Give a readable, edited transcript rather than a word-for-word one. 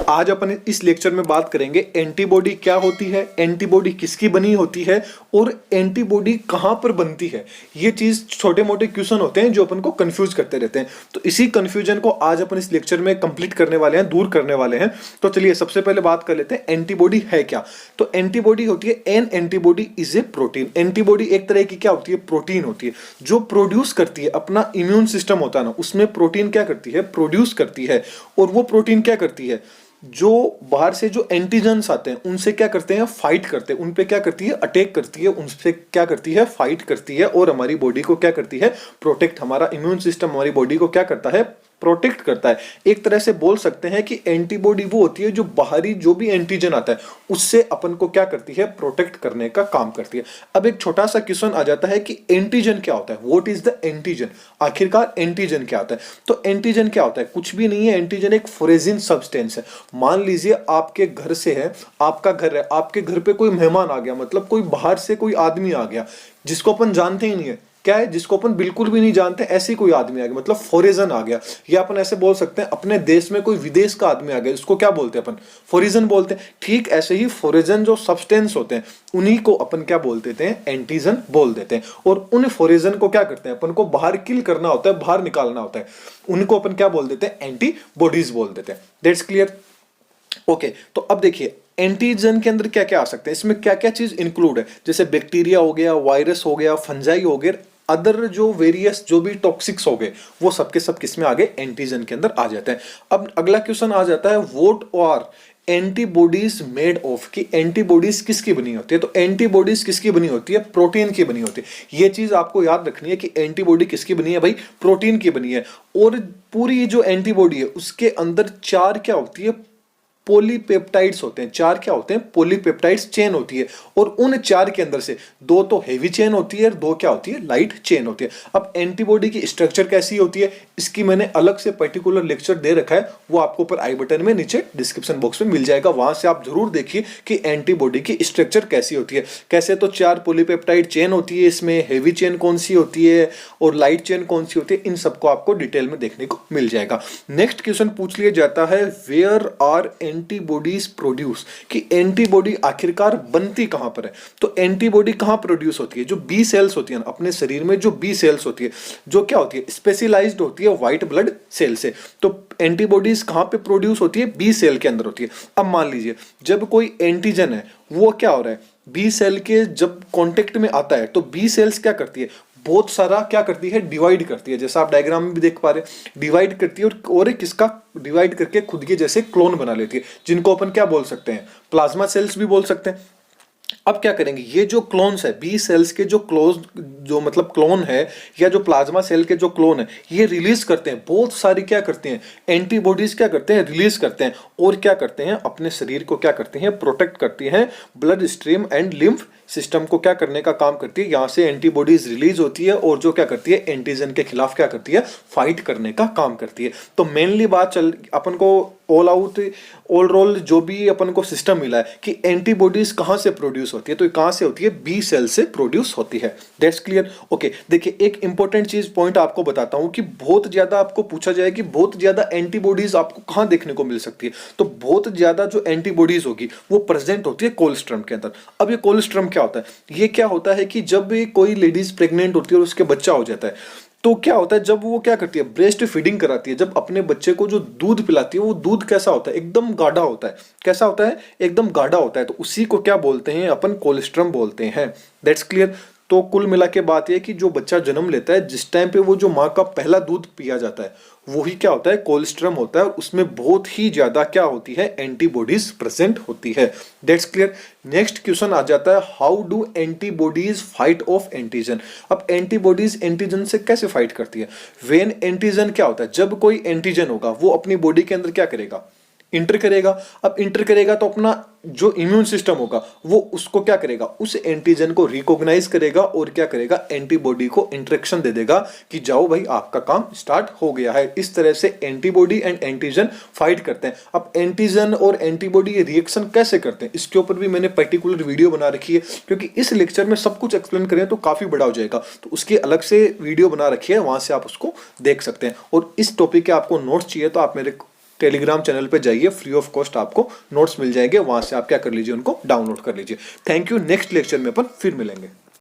आज अपन इस लेक्चर में बात करेंगे एंटीबॉडी क्या होती है, एंटीबॉडी किसकी बनी होती है और एंटीबॉडी कहां पर बनती है। ये चीज छोटे मोटे क्वेश्चन होते हैं जो अपन को कंफ्यूज करते रहते हैं, तो इसी कंफ्यूजन को आज अपन इस लेक्चर में कंप्लीट करने वाले हैं, दूर करने वाले हैं। तो चलिए सबसे पहले बात कर लेते हैं एंटीबॉडी है क्या। तो एंटीबॉडी होती है N antibody is a protein. Antibody एक तरह की क्या होती है, प्रोटीन होती है जो प्रोड्यूस करती है, अपना इम्यून सिस्टम होता है ना उसमें प्रोटीन क्या करती है, प्रोड्यूस करती है। और वो प्रोटीन क्या करती है, जो बाहर से जो एंटीजन्स आते हैं उनसे क्या करते हैं, फाइट करते हैं, उन पे क्या करती है, अटैक करती है, उनसे क्या करती है, फाइट करती है और हमारी बॉडी को क्या करती है, प्रोटेक्ट। हमारा इम्यून सिस्टम हमारी बॉडी को क्या करता है, प्रोटेक्ट करता है। एक तरह से बोल सकते हैं कि एंटीबॉडी वो होती है जो बाहरी जो भी एंटीजन आता है उससे अपन को क्या करती है, प्रोटेक्ट करने का काम करती है। अब एक छोटा सा क्वेश्चन आ जाता है कि एंटीजन क्या होता है, व्हाट इज द एंटीजन। आखिरकार एंटीजन क्या होता है, तो एंटीजन क्या होता है, कुछ भी नहीं है। एंटीजन एक फोरेजिन सब्सटेंस है। मान लीजिए आपके घर से है, आपका घर है, आपके घर पे कोई मेहमान आ गया, मतलब कोई बाहर से कोई आदमी आ गया जिसको अपन जानते ही नहीं है, क्या है, जिसको अपन बिल्कुल भी नहीं जानते, ऐसे कोई आदमी आ गया, मतलब फॉरेजन आ गया। या अपन ऐसे बोल सकते हैं अपने देश में कोई विदेश का आदमी आ गया, उसको क्या बोलते हैं अपन, फॉरेजन बोलते हैं। ठीक ऐसे ही फॉरेजन जो सब्सटेंस होते हैं उन्हीं को अपन क्या बोल देते हैं, एंटीजन बोल देते हैं। और उन फॉरेजन को क्या करते हैं, अपन को बाहर किल करना होता है, बाहर निकालना होता है, उनको अपन क्या बोल देते हैं, एंटीबॉडीज बोल देते हैं। That's clear. ओके, तो अब देखिए एंटीजन के अंदर क्या क्या आ सकते हैं, इसमें क्या क्या चीज इंक्लूड है, जैसे बैक्टीरिया हो गया, वायरस हो गया, फंजाई हो गया, अदर जो वेरियस जो भी टॉक्सिक्स हो गए, वो सबके सब किस में आ गए, एंटीजन के अंदर आ जाते हैं। अब अगला क्वेश्चन आ जाता है, what are antibodies made of, की एंटीबॉडीज किसकी बनी होती है। तो एंटीबॉडीज किसकी बनी होती है, प्रोटीन की बनी होती है। ये चीज आपको याद रखनी है कि एंटीबॉडी किसकी बनी है भाई, प्रोटीन की बनी है। और पूरी जो एंटीबॉडी है उसके अंदर चार क्या होती है, पॉलीपेप्टाइड्स होते हैं। चार क्या होते हैं, पॉलीपेप्टाइड्स चेन होती है। और उन चार के अंदर से दो तो हेवी चेन होती है और दो क्या होती है, लाइट चेन होती है। अब एंटीबॉडी की स्ट्रक्चर कैसी होती है, इसकी मैंने अलग से पर्टिकुलर लेक्चर दे रखा है, वो आपको ऊपर आई बटन में नीचे डिस्क्रिप्शन बॉक्स में मिल जाएगा, वहां से आप जरूर देखिए कि एंटीबॉडी की स्ट्रक्चर कैसी होती है। कैसे, तो चार पॉलीपेप्टाइड चेन होती है, इसमें हेवी चेन कौन सी होती है और लाइट चेन कौन सी होती है, इन सबको आपको डिटेल में देखने को मिल जाएगा। नेक्स्ट क्वेश्चन पूछ लिया जाता है, वेयर आर एंटीबॉडीज प्रोड्यूस, कि एंटीबॉडी आखिरकार बनती कहां पर है। तो एंटीबॉडी कहां प्रोड्यूस होती है, जो बी सेल्स होती है अपने शरीर में, जो बी सेल्स होती है, जो क्या होती है, स्पेशलाइज्ड होती है व्हाइट ब्लड सेल से। तो एंटीबॉडीज कहां पे प्रोड्यूस होती है, बी सेल के अंदर होती है। अब मान लीजिए जब कोई एंटीजन है वो क्या हो रहा है, बी सेल के जब कांटेक्ट में आता है तो बी सेल्स क्या करती है, बहुत सारा क्या करती है, डिवाइड करती है। जैसा आप डायग्राम में भी देख पा रहे हैं, डिवाइड करती है और किसका डिवाइड करके खुद के जैसे क्लोन बना लेती है, जिनको अपन क्या बोल सकते हैं, प्लाज्मा सेल्स भी बोल सकते हैं। अब क्या करेंगे, ये जो क्लोन्स है, बी सेल्स के जो जो मतलब क्लोन है या जो प्लाज्मा सेल के जो क्लोन है, ये रिलीज करते हैं बहुत सारी क्या करते हैं, एंटीबॉडीज क्या करते हैं, रिलीज करते हैं। और क्या करते हैं, अपने शरीर को क्या करते हैं, प्रोटेक्ट करती हैं। Blood stream and lymph system को क्या करने का काम करती है, यहां से एंटीबॉडीज रिलीज होती है और जो क्या करती है, एंटीजन के खिलाफ क्या करती है, फाइट करने का काम करती है। तो मेनली बात चल अपन को ऑल आउट ओवरऑल जो भी अपन को सिस्टम मिला है कि एंटीबॉडीज कहां से प्रोड्यूस होती है, तो कहां से होती है, बी सेल से प्रोड्यूस होती है। That's clear. ओके, देखिए एक इंपॉर्टेंट चीज पॉइंट आपको बताता हूं कि बहुत ज्यादा आपको पूछा जाए कि बहुत ज्यादा एंटीबॉडीज आपको कहां देखने को मिल सकती है। तो बहुत ज्यादा जो एंटीबॉडीज होगी वो प्रेजेंट होती है कोलेस्ट्रम के अंदर। अब ये कोलेस्ट्रम क्या होता है, ये क्या होता है कि जब भी कोई लेडीज प्रेग्नेंट होती है और उसके बच्चा हो जाता है, तो क्या होता है, जब वो क्या करती है, ब्रेस्ट फीडिंग कराती है, जब अपने बच्चे को जो दूध पिलाती है, वो दूध कैसा होता है, एकदम गाढ़ा होता है। कैसा होता है, एकदम गाढ़ा होता है। तो उसी को क्या बोलते हैं अपन, कोलेस्ट्रम बोलते हैं। That's clear. तो कुल मिला के बात यह कि जो बच्चा जन्म लेता है, जिस टाइम पे वो जो माँ का पहला दूध पिया जाता है, वही क्या होता है, कोलेस्ट्रम होता है। और उसमें बहुत ही ज्यादा क्या होती है, एंटीबॉडीज प्रेजेंट होती है। That's clear. नेक्स्ट क्वेश्चन आ जाता है, how do antibodies fight of antigen. अब एंटीबॉडीज एंटीजन से कैसे फाइट करती है। वेन एंटीजन क्या होता है, जब कोई एंटीजन होगा वो अपनी बॉडी के अंदर क्या करेगा, इंटर करेगा। अब इंटर करेगा तो अपना जो इम्यून सिस्टम होगा वो उसको क्या करेगा, उस एंटीजन को रिकॉग्नाइज करेगा और क्या करेगा, एंटीबॉडी को इंस्ट्रक्शन दे देगा कि जाओ भाई आपका काम स्टार्ट हो गया है। इस तरह से एंटीबॉडी एंड एंटीजन फाइट करते हैं। अब एंटीजन और एंटीबॉडी ये रिएक्शन कैसे करते हैं, इसके ऊपर भी मैंने पर्टिकुलर वीडियो बना रखी है, क्योंकि इस लेक्चर में सब कुछ एक्सप्लेन करें तो काफी बड़ा हो जाएगा। तो उसकी अलग से वीडियो बना रखी है, वहां से आप उसको देख सकते हैं। और इस टॉपिक के आपको नोट्स चाहिए तो आप मेरे टेलीग्राम चैनल पे जाइए, फ्री ऑफ कॉस्ट आपको नोट्स मिल जाएंगे, वहां से आप क्या कर लीजिए, उनको डाउनलोड कर लीजिए। Thank you. नेक्स्ट लेक्चर में अपन फिर मिलेंगे।